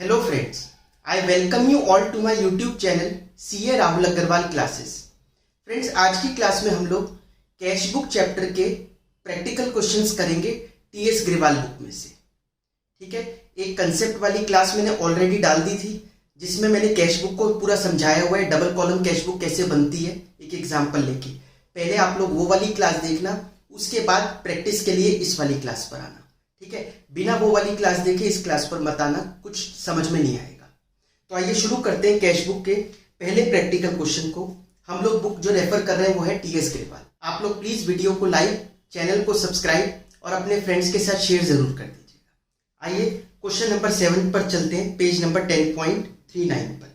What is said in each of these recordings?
Hello friends, I welcome you all to my YouTube channel CA Rahul Agarwal classes. Friends, आज की class में हम लोग कैश बुक चैप्टर के प्रैक्टिकल क्वेश्चंस करेंगे टीएस ग्रेवाल बुक में से। ठीक है, एक कंसेप्ट वाली क्लास मैंने ऑलरेडी डाल दी थी जिसमें मैंने कैश बुक को पूरा समझाया हुआ है, डबल कॉलम कैश बुक कैसे बनती है एक एग्जाम्पल लेके। पहले आप लोग वो वाली क्लास देखना, उसके बाद प्रैक्टिस के लिए इस वाली क्लास पर आना। ठीक है, बिना वो वाली क्लास देखे इस क्लास पर मत आना, कुछ समझ में नहीं आएगा। तो आइए शुरू करते हैं कैश बुक के पहले प्रैक्टिकल क्वेश्चन को। हम लोग बुक जो रेफर कर रहे हैं वो है टीएस ग्रेवाल। आप लोग प्लीज वीडियो को लाइक, चैनल को सब्सक्राइब और अपने फ्रेंड्स के साथ शेयर जरूर कर दीजिएगा। आइए क्वेश्चन नंबर 7 पर चलते हैं, पेज नंबर 10.39 पर।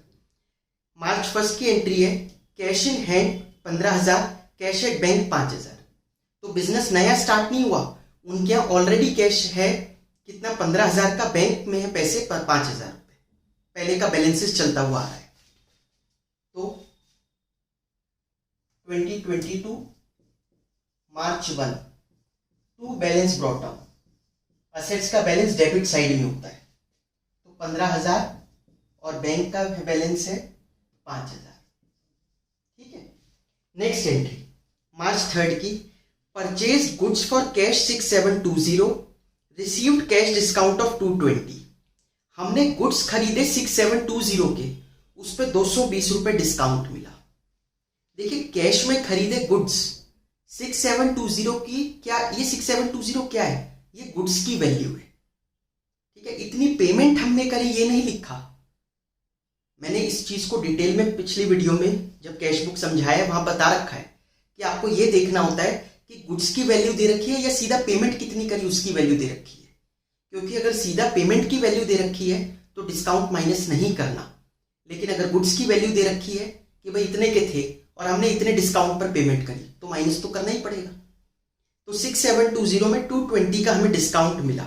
मार्च 1 की एंट्री है, cash in hand 15,000, cash at bank 5,000। तो बिजनेस नया स्टार्ट नहीं हुआ, उनके यहाँ ऑलरेडी कैश है कितना, 15,000 का, बैंक में है पैसे पर 5,000 रुपए, पहले का बैलेंसेस चलता हुआ आ रहा है। तो 2022 March 1 to balance brought down, assets का बैलेंस डेबिट साइड में होता है, तो 15,000 और बैंक का बैलेंस है 5,000। ठीक है, नेक्स्ट एंट्री मार्च 3 की, purchase goods for cash 6720, received cash discount of 220। हमने गुड्स खरीदे 6720 के, उस पर 220 रुपए डिस्काउंट मिला। देखिए, कैश में खरीदे गुड्स 6720 की, क्या ये 6720 क्या है, ये गुड्स की वैल्यू है। ठीक है, इतनी पेमेंट हमने करी ये नहीं लिखा। मैंने इस चीज को डिटेल में पिछली वीडियो में जब कैश बुक समझाया वहां बता रखा है कि आपको ये देखना होता है कि गुड्स की वैल्यू दे रखी है या सीधा पेमेंट कितनी करी उसकी वैल्यू दे रखी है। क्योंकि अगर सीधा पेमेंट की वैल्यू दे रखी है तो डिस्काउंट माइनस नहीं करना, लेकिन अगर गुड्स की वैल्यू दे रखी है कि भाई इतने के थे और हमने इतने डिस्काउंट पर पेमेंट करी तो माइनस तो करना ही पड़ेगा। तो 6720 में 220 का हमें डिस्काउंट मिला,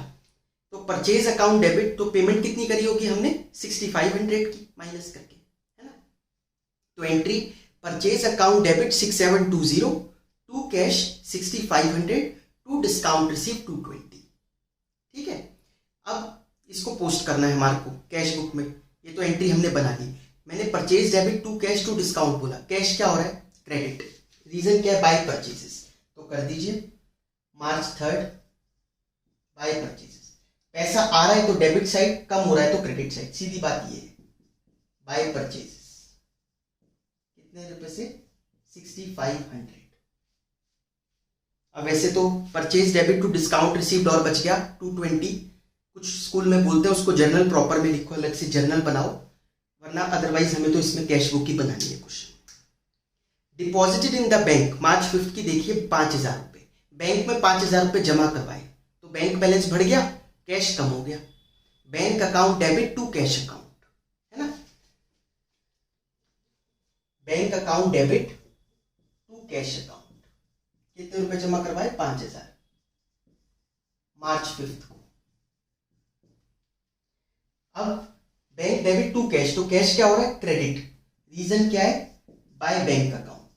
तो परचेज अकाउंट डेबिट, तो पेमेंट कितनी करी होगी हमने 6500 की माइनस करके, है ना। तो entry purchase account debit 6720 to cash 6500 to discount receive 220। ठीक है, अब इसको पोस्ट करना है हमारे को कैश बुक में। ये तो एंट्री हमने बना ली। मैंने purchase debit to cash to discount बोला, कैश क्या हो रहा है, क्रेडिट। रीजन क्या है, बाय परचेजेस, तो कर दीजिए मार्च 3 बाय परचेजेस। पैसा आ रहा है तो डेबिट साइड, कम हो रहा है तो क्रेडिट साइड, सीधी बात ये है। बाय परचेजेस कितने रुपए से, 6500। अब वैसे तो purchase debit to discount received और बच गया 220। कुछ स्कूल में बोलते हैं उसको जर्नल प्रॉपर में लिखो, अलग से जर्नल बनाओ, वरना अदरवाइज हमें तो इसमें कैश बुक ही बनानी है question. Deposited in the bank March 5 की, देखिए 5,000 रुपए बैंक में 5,000 रुपए जमा करवाए, तो बैंक बैलेंस बढ़ गया, कैश कम हो गया। Bank account debit to cash account, है ना, bank account debit to cash account. कितने रुपए जमा करवाए, 5,000 मार्च 5 को। अब बैंक डेबिट टू कैश, तो कैश क्या हो रहा है, क्रेडिट। रीजन क्या है, बाय बैंक अकाउंट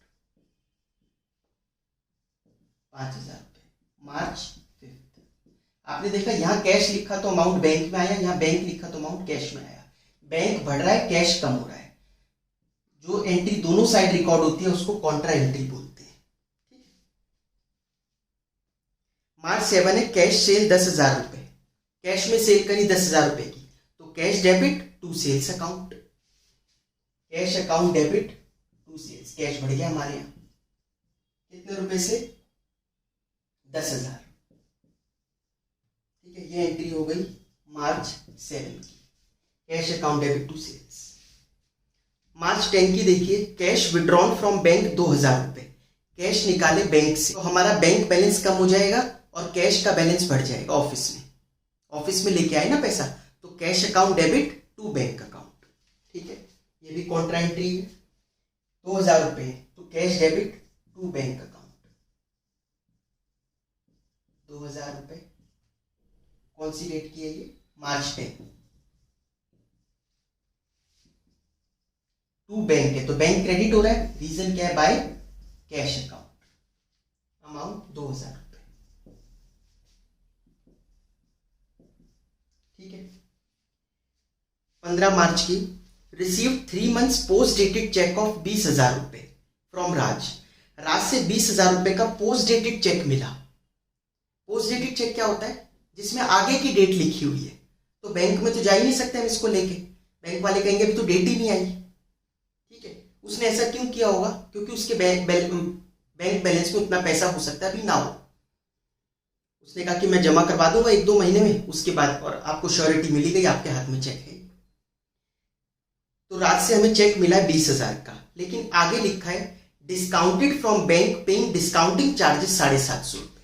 5,000 रुपए मार्च 5। आपने देखा यहां कैश लिखा तो अमाउंट बैंक में आया, यहां बैंक लिखा तो अमाउंट कैश में आया। बैंक बढ़ रहा है, कैश कम हो रहा है। जो एंट्री दोनों साइड रिकॉर्ड होती है उसको कॉन्ट्रा एंट्री बोलते हैं। मार्च 7 है, कैश सेल 10,000 रुपए, कैश में सेल करी 10,000 रुपए की, तो cash debit to sales account, cash account debit to sales, cash बढ़ गया हमारे यहां कितने रुपए से, 10,000। ठीक है, ये एंट्री हो गई मार्च 7 की, cash account debit to sales. March 10 की देखिए, कैश विड्रॉन फ्रॉम बैंक 2,000 रुपए, कैश निकाले बैंक से, तो हमारा बैंक बैलेंस कम हो जाएगा और कैश का बैलेंस बढ़ जाएगा। ऑफिस में लेके आए ना पैसा, तो cash account debit to bank account. ठीक है, ये भी कॉन्ट्रा एंट्री है, 2,000 रुपए तो cash debit to bank account, 2,000 रुपए। कौन सी डेट की है ये, मार्च 10। टू बैंक है तो बैंक क्रेडिट हो रहा है, रीजन क्या है, बाय कैश अकाउंट, अमाउंट 2,000 रुपए। ठीक है, 15 मार्च की, receive 3 months post dated cheque of 20,000 रुपए फ्रॉम राज। राज से 20,000 रुपए का पोस्ट डेटेड चेक मिला। पोस्ट डेटेड चेक क्या होता है? जिसमें आगे की डेट लिखी हुई है। तो बैंक में तो जा ही नहीं सकते हम इसको लेके, बैंक वाले कहेंगे अभी तो डेट ही नहीं आई। ठीक है, उसने ऐसा क्यों किया होगा? क्योंकि उसके बैंक बैलेंस में उतना पैसा हो सकता है अभी ना हो। उसने कहा कि मैं जमा करवा दूंगा 1-2 महीने में, उसके बाद, और आपको श्योरिटी मिली गई, आपके हाथ में चेक है। तो राज से हमें चेक मिला है 20,000 का, लेकिन आगे लिखा है discounted from bank paying discounting charges 750 रुपए।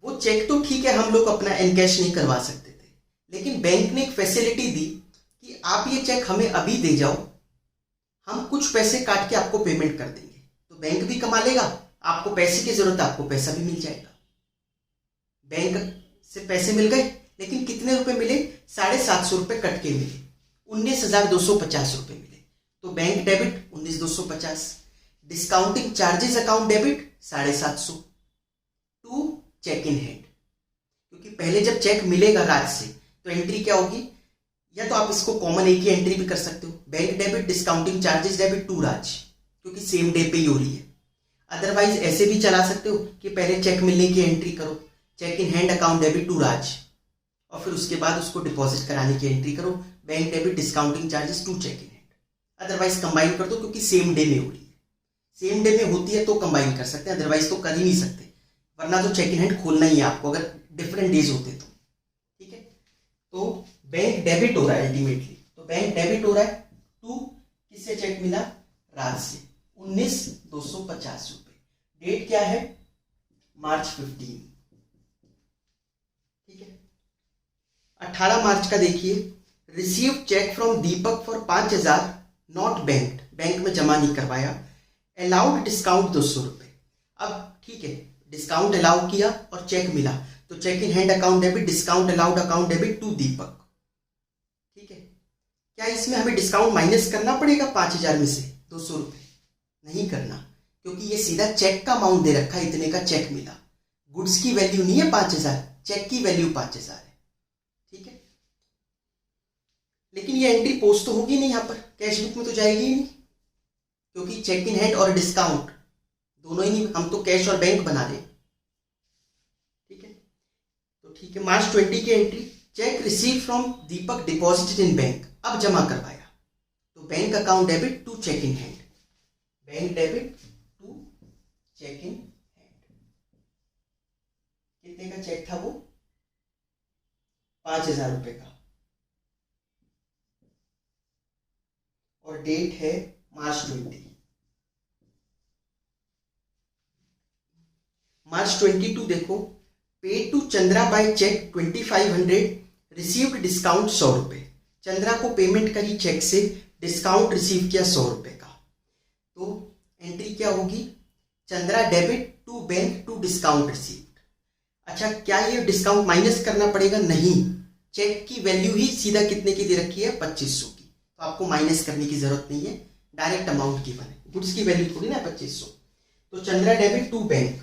वो चेक तो ठीक है, हम लोग अपना एनकैश नहीं करवा सकते थे, लेकिन बैंक ने एक फैसिलिटी दी कि आप ये चेक हमें अभी दे जाओ, हम कुछ पैसे काट के आपको पेमेंट कर देंगे। तो बैंक भी कमा लेगा, आपको पैसे की जरूरत है, आपको पैसा भी मिल जाएगा। बैंक से पैसे मिल गए, लेकिन कितने रुपए मिले? 750 रुपए कट के मिले, 19,250 रुपए मिले। तो bank debit 19,250, discounting charges account debit 750 to cheque in hand. क्योंकि पहले जब चेक मिलेगा राज से तो एंट्री क्या होगी? या तो आप इसको कॉमन एक ही एंट्री भी कर सकते हो, bank debit discounting charges debit to Raj, क्योंकि सेम डे पे ही हो रही है। अदरवाइज ऐसे भी चला सकते हो कि पहले चेक मिलने की एंट्री करो, cheque in hand account debit to Raj, और फिर उसके बाद उसको डिपॉजिट कराने की एंट्री करो, bank debit discounting charges to cheque in hand. Otherwise combine कर दो, क्योंकि सेम डे में हो रही है। सेम डे में होती है तो कंबाइन कर सकते हैं, अदरवाइज तो कर ही नहीं सकते, वरना तो चेक इन हैंड खोलना ही है आपको, अगर डिफरेंट डेज होते तो। ठीक है, तो बैंक डेबिट हो रहा है अल्टीमेटली। तो बैंक डेबिट हो रहा है टू, किससे चेक मिला? राज से, 19,250 रुपए। डेट क्या है? मार्च 15। ठीक है, 18 मार्च का देखिए, receive cheque from Deepak for 5,000 not banked, bank में जमा नहीं करवाया, अलाउड डिस्काउंट 200 रुपए। अब ठीक है, डिस्काउंट अलाउ किया और चेक मिला, तो cheque in hand account debit discount allowed account debit to Deepak. ठीक है, क्या इसमें हमें डिस्काउंट माइनस करना पड़ेगा 5,000 में से 200 रुपए? नहीं करना, क्योंकि ये सीधा चेक का अमाउंट दे रखा है, इतने का चेक मिला। गुड्स की वैल्यू नहीं है 5,000, चेक की वैल्यू 5,000 है। ठीक है, लेकिन ये एंट्री पोस्ट तो होगी नहीं, यहां पर कैश बुक में तो जाएगी ही नहीं, क्योंकि चेक इन हैंड और डिस्काउंट दोनों ही नहीं, हम तो कैश और बैंक बना रहे। ठीक है, तो ठीक है, मार्च 20 की entry, cheque receive from Deepak deposited in bank, अब जमा करवाया, तो bank account debit to cheque in hand, bank debit to cheque in hand. कितने का चेक था वो? 5,000 रुपए का, और डेट है मार्च 20। मार्च 22 देखो, pay to Chandra by cheque 2,500, received discount 100 रुपए। चंद्रा को पेमेंट करी चेक से, डिस्काउंट रिसीव किया 100 रुपए का। तो एंट्री क्या होगी? Chandra debit to bank to discount received. अच्छा, क्या ये डिस्काउंट माइनस करना पड़ेगा? नहीं, चेक की वैल्यू ही सीधा कितने की दे रखी है? 2,500 की, तो आपको माइनस करने की जरूरत नहीं है, डायरेक्ट अमाउंट गिवन है। गुड्स की वैल्यू थोड़ी ना 2,500। तो Chandra debit to bank,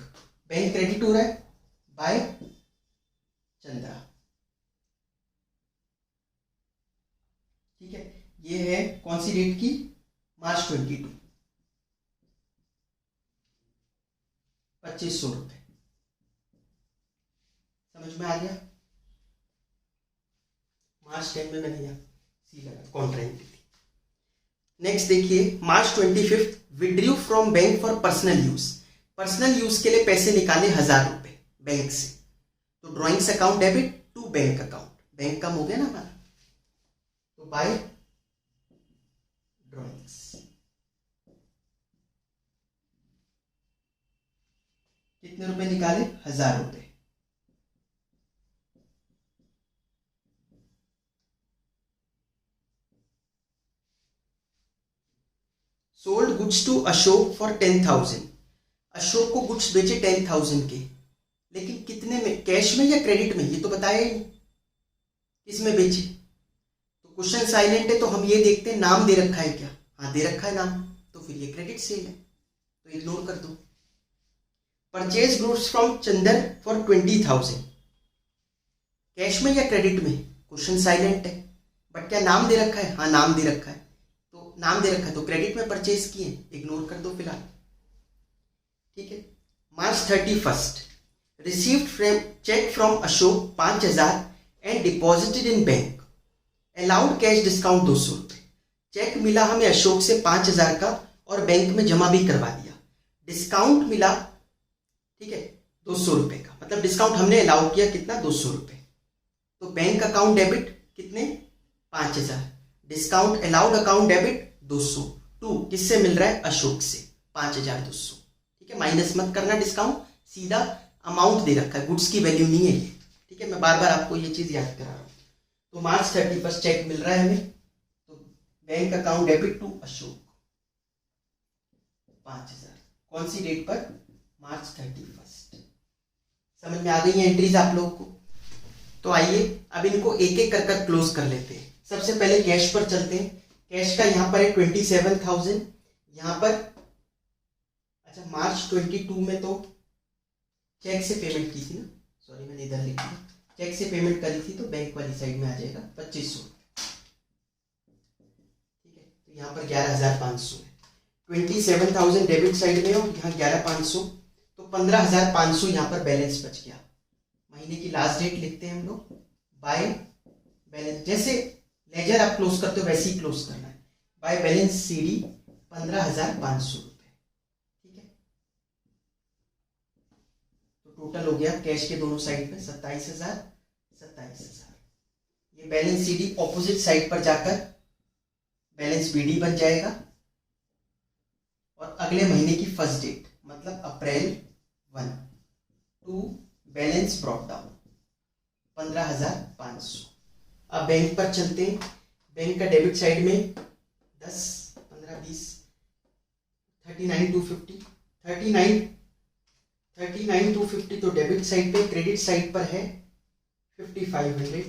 bank credit हो रहा है बाय चंद्रा। ठीक है, ये है कौन सी डेट की? मार्च 22, 2,500 रुपए। समझ में आ गया? मार्च 10 में मैंने यहाँ सी लगा, कॉन्ट्राइंटिटी। नेक्स्ट देखिए, March 25, withdrew from bank for personal use. Personal use के लिए पैसे निकाले 1,000 रुपए बैंक से, तो drawings account debit to bank account, bank कम हो गया ना हमारा, तो बाय ड्रॉइंग्स। कितने रुपए निकाले? 1,000 रुपए। Sold goods to Ashok for 10,000। Ashok को गुड्स बेचे 10,000 के, लेकिन कितने में? कैश में या क्रेडिट में? ये तो बताया ही नहीं किसमें बेचे। तो क्वेश्चन साइलेंट है, तो हम ये देखते हैं नाम दे रखा है क्या? हाँ, दे रखा है नाम, तो फिर ये क्रेडिट सेल है, तो इग्नोर कर दो। Purchase goods from Chandar for 20,000, cash में या क्रेडिट में? क्वेश्चन साइलेंट है, बट क्या नाम दे रखा है? हाँ नाम दे रखा है, तो नाम दे रखा है तो क्रेडिट में परचेज किए, इग्नोर कर दो फिलहाल। ठीक है। March 31 received cheque from Ashok 5,000 and deposited in bank, allowed cash discount 200 रुपये। चेक मिला हमें अशोक से 5,000 का और बैंक में जमा भी करवा दिया, डिस्काउंट मिला, ठीक है, 200 रुपये का, मतलब डिस्काउंट हमने अलाउ किया कितना? 200 रुपये। तो बैंक अकाउंट डेबिट कितने? 5,000, discount allowed account debit 200, to किससे मिल रहा है? अशोक से 5,200। ठीक है, माइनस मत करना डिस्काउंट, सीधा अमाउंट दे रखा है, गुड्स की वैल्यू नहीं है ये। ठीक है, मैं बार बार आपको ये चीज याद करा रहा हूँ। तो मार्च 31 चेक मिल रहा है हमें, तो bank account debit to Ashok 5,000, कौन सी डेट पर? मार्च 31। समझ में आ गई है एंट्रीज आप लोगों को? तो आइए अब इनको एक एक कर कर क्लोज कर लेते हैं। सबसे पहले कैश पर चलते हैं। कैश का यहाँ पर है 27,000, यहाँ पर अच्छा मार्च 22 में तो चेक से पेमेंट की थी ना, सॉरी मैंने इधर लिख दिया, चेक से पेमेंट करी थी तो बैंक वाली साइड में आ जाएगा 2,500। ठीक है, तो यहाँ पर 11,500 है, 27,000 डेबिट साइड में और यहाँ 11,500, तो 15,500 यहाँ पर बैलेंस बच गया। महीने की लास्ट डेट लिखते हैं हम लोग, बाय बैलेंस, जैसे लेजर आप क्लोज करते हो वैसे ही क्लोज करना है, बाय बैलेंस सीडी 15,500 रुपए। ठीक है, तो टोटल हो गया कैश के दोनों साइड में 27,000। ये बैलेंस सीडी ऑपोजिट साइड पर जाकर बैलेंस बीडी बन जाएगा और अगले महीने की फर्स्ट डेट मतलब अप्रैल 1 टू बैलेंस ब्रॉट डाउन 15,500। अब बैंक पर चलते हैं। बैंक का डेबिट साइड में 10, 15, 20, 39,250, 39,250 तो डेबिट साइड पे, क्रेडिट साइड पर है 5,500,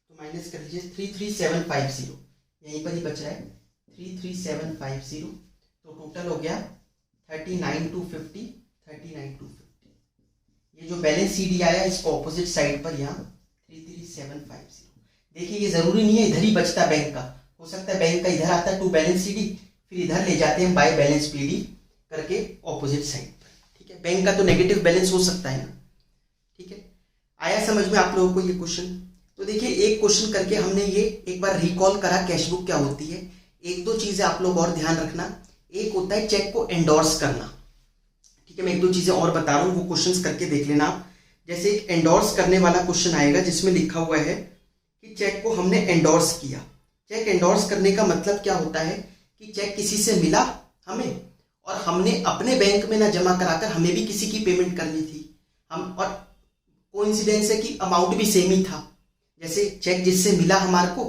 तो माइनस कर लीजिए 33,750, यहीं पर ही बच रहा है 33,750, तो टोटल हो गया 39,250, 39,250। ये जो बैलेंस सीडी आया इसको ऑपोजिट साइड पर यहाँ 33,750। देखिए ये जरूरी नहीं है इधर ही बचता बैंक का, हो सकता है बैंक का इधर आता है टू बैलेंस सीडी, फिर इधर ले जाते हैं बाय बैलेंस पीडी करके ऑपोजिट साइड पर। ठीक है, बैंक का तो नेगेटिव बैलेंस हो सकता है ना। ठीक है, आया समझ में आप लोगों को ये क्वेश्चन? तो देखिए एक क्वेश्चन करके हमने ये एक बार रिकॉल करा कैश बुक क्या होती है। एक दो चीजें आप लोग और ध्यान रखना, एक होता है चेक को एंडोर्स करना। ठीक है, मैं एक दो चीजें और बता रहा हूँ, वो क्वेश्चंस करके देख लेना आप। जैसे एक एंडोर्स करने वाला क्वेश्चन आएगा जिसमें लिखा हुआ है कि चेक को हमने एंडोर्स किया। चेक एंडोर्स करने का मतलब क्या होता है कि चेक किसी से मिला हमें और हमने अपने बैंक में ना जमा कराकर हमें भी किसी की पेमेंट करनी थी, हम और कोइंसिडेंस है कि अमाउंट भी सेम ही था। जैसे चेक जिससे मिला हमारे को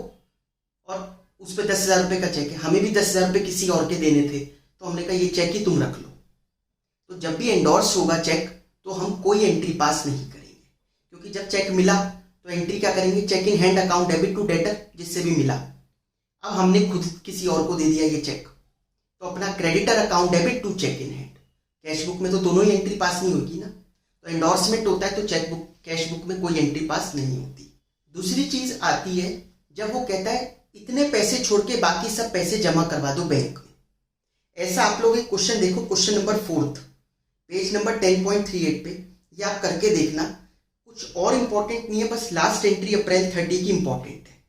और उस पर 10,000 रुपये का चेक है, हमें भी 10,000 रुपये किसी और के देने थे, तो हमने कहा ये चेक ही तुम रख लो। तो जब भी एंडोर्स होगा चेक तो हम कोई एंट्री पास नहीं करेंगे, क्योंकि जब चेक मिला तो एंट्री क्या करेंगे? Cheque in hand account debit to debtor जिससे भी मिला। अब हमने खुद किसी और को दे दिया ये चेक, तो अपना creditor account debit to cheque in hand. Cash book में तो दोनों ही एंट्री पास नहीं होगी ना, तो एंडोर्समेंट होता है तो चेक बुक कैश बुक में कोई एंट्री पास नहीं होती। दूसरी चीज आती है जब वो कहता है इतने पैसे छोड़ के बाकी सब पैसे जमा करवा दो बैंक में। ऐसा आप लोग एक क्वेश्चन देखो, क्वेश्चन नंबर 4 पेज नंबर 10.38 पे, ये आप करके देखना। कुछ और इंपॉर्टेंट नहीं है, बस लास्ट एंट्री अप्रैल 30 की इंपॉर्टेंट है।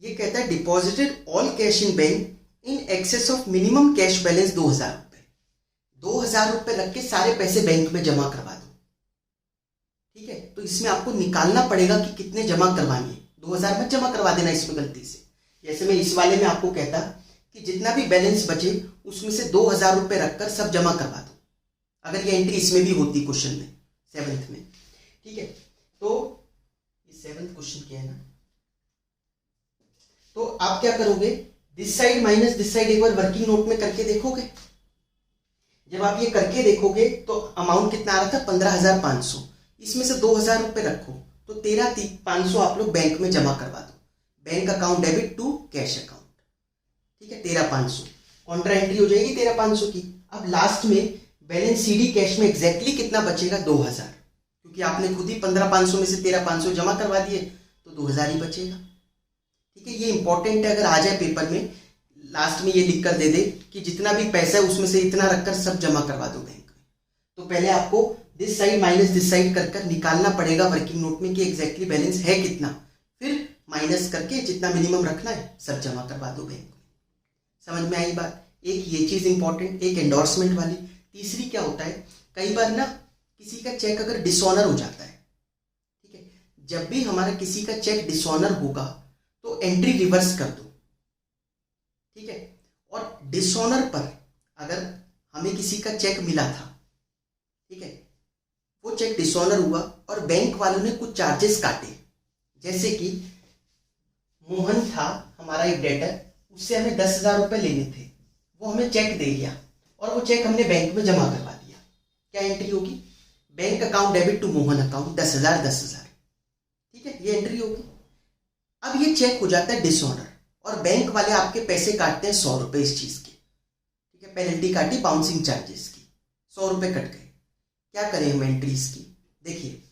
ये कहता है deposited all cash in bank in excess of minimum cash balance 2,000 रुपए। 2,000 रुपए रख के सारे पैसे बैंक में जमा करवा दो। ठीक है, तो इसमें आपको निकालना पड़ेगा कि कितने जमा करवानी है। 2,000 मत जमा करवा देना इसमें गलती से। जैसे मैं इस वाले में आपको कहता कि जितना भी बैलेंस बचे उसमें से 2,000 रुपए रखकर सब जमा करवा दो, अगर ये एंट्री इसमें भी होती क्वेश्चन में 7th में। ठीक है, तो ये 7th क्वेश्चन क्या है ना, तो आप क्या करोगे? This side minus this side एक बार वर्किंग नोट में करके देखोगे। जब आप ये करके देखोगे तो अमाउंट कितना आ रहा था? 15,500। इसमें से 2,000 रुपए रखो तो 13,500 आप लोग बैंक में जमा करवा दो, bank account debit to cash account. ठीक है, 13,500 कॉन्ट्रा एंट्री हो जाएगी 13,500 की। अब लास्ट में बैलेंस सीडी कैश में एग्जैक्टली कितना बचेगा? 2,000, क्योंकि आपने खुद ही 15,500 में से 13,500 जमा करवा दिए तो 2,000 ही बचेगा। ठीक है, ये इंपॉर्टेंट है, अगर आ जाए पेपर में लास्ट में ये लिख कर दे दे कि जितना भी पैसा है उसमें से इतना रखकर सब जमा करवा दो बैंक में, तो पहले आपको this side minus this side कर कर निकालना पड़ेगा वर्किंग नोट में कि एग्जैक्टली बैलेंस है कितना, फिर माइनस करके जितना मिनिमम रखना है सब जमा करवा दो बैंक में। समझ में आई बात? एक ये चीज इंपॉर्टेंट, एक एंडोर्समेंट वाली। तीसरी क्या होता है, कई बार ना किसी का चेक अगर डिसऑनर हो जाता है, ठीक है, जब भी हमारा किसी का चेक डिसऑनर होगा तो एंट्री रिवर्स कर दो, ठीक है। और डिसऑनर पर अगर हमें किसी का चेक मिला था, ठीक है, वो चेक डिसऑनर हुआ और बैंक वालों ने कुछ चार्जेस काटे, जैसे कि मोहन था हमारा एक डेटर, उससे हमें 10,000 रुपये लेने थे, वो हमें चेक दे दिया और वो चेक हमने बैंक में जमा करवा दिया। क्या एंट्री होगी? Bank account debit to Mohan account 10,000, ठीक है, ये एंट्री होगी। अब ये चेक हो जाता है डिसऑनर और बैंक वाले आपके पैसे काटते हैं 100 रुपये इस चीज के, ठीक है, पेनल्टी काटी बाउंसिंग चार्जेस की, 100 रुपये कट गए। क्या करें हम एंट्रीज की? देखिए,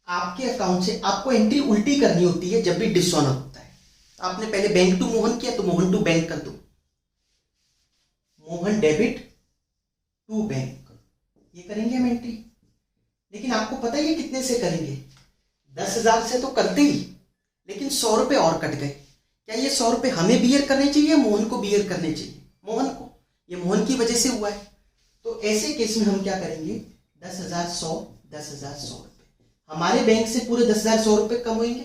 आपके अकाउंट से आपको एंट्री उल्टी करनी होती है जब भी डिसऑनर होता है। आपने पहले बैंक टू मोहन किया तो मोहन टू बैंक कर दो, मोहन डेबिट टू बैंक, ये करेंगे हम एंट्री। लेकिन आपको पता है ये कितने से करेंगे? 10,000 से तो करते ही, लेकिन 100 रुपये और कट गए। क्या ये 100 रुपये हमें बियर करने चाहिए, मोहन को बियर करने चाहिए? मोहन को, ये मोहन की वजह से हुआ है। तो ऐसे केस में हम क्या करेंगे? 10,100, 10,100 रुपये हमारे बैंक से पूरे 10,100 रुपये कम होंगे,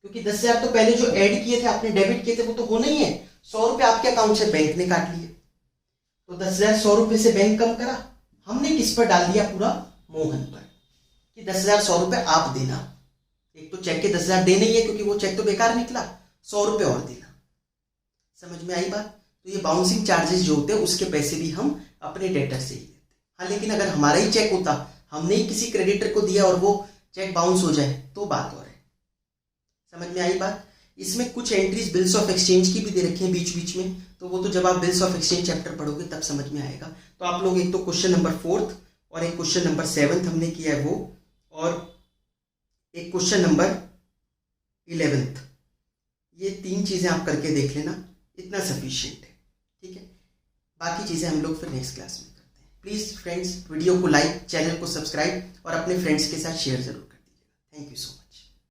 क्योंकि 10,000 तो पहले जो ऐड किए थे आपने, डेबिट किए थे, वो तो होना ही है। 100 रुपये आपके अकाउंट से बैंक ने काट लिए, तो 10,100 रुपये से बैंक कम करा, हमने किस पर डाल दिया? पूरा मोहन पर, कि 10,100 रुपये आप देना। एक तो चेक के 10,000 देने ही है क्योंकि वो चेक तो बेकार निकला, 100 रुपये और देना। समझ में आई बात? तो ये बाउंसिंग चार्जेस जो होते हैं उसके पैसे भी हम अपने डेटर से ही लेते हैं। हाँ, लेकिन अगर हमारा ही चेक होता, हमने ही किसी क्रेडिटर को दिया और वो चेक बाउंस हो जाए तो बात और है। समझ में आई बात? इसमें कुछ एंट्रीज बिल्स ऑफ एक्सचेंज की भी दे रखी है बीच बीच में, तो वो तो जब आप बिल्स ऑफ एक्सचेंज चैप्टर पढ़ोगे तब समझ में आएगा। तो आप लोग एक तो क्वेश्चन नंबर 4 और एक क्वेश्चन नंबर 7 हमने किया है वो, और एक क्वेश्चन नंबर 11, ये 3 चीजें आप करके देख लेना, इतना सफिशिएंट है, ठीक है। बाकी चीजें हम लोग फिर नेक्स्ट क्लास में करते हैं। प्लीज फ्रेंड्स, वीडियो को लाइक, चैनल को सब्सक्राइब और अपने फ्रेंड्स के साथ शेयर जरूर कर दीजिएगा। Thank you so much.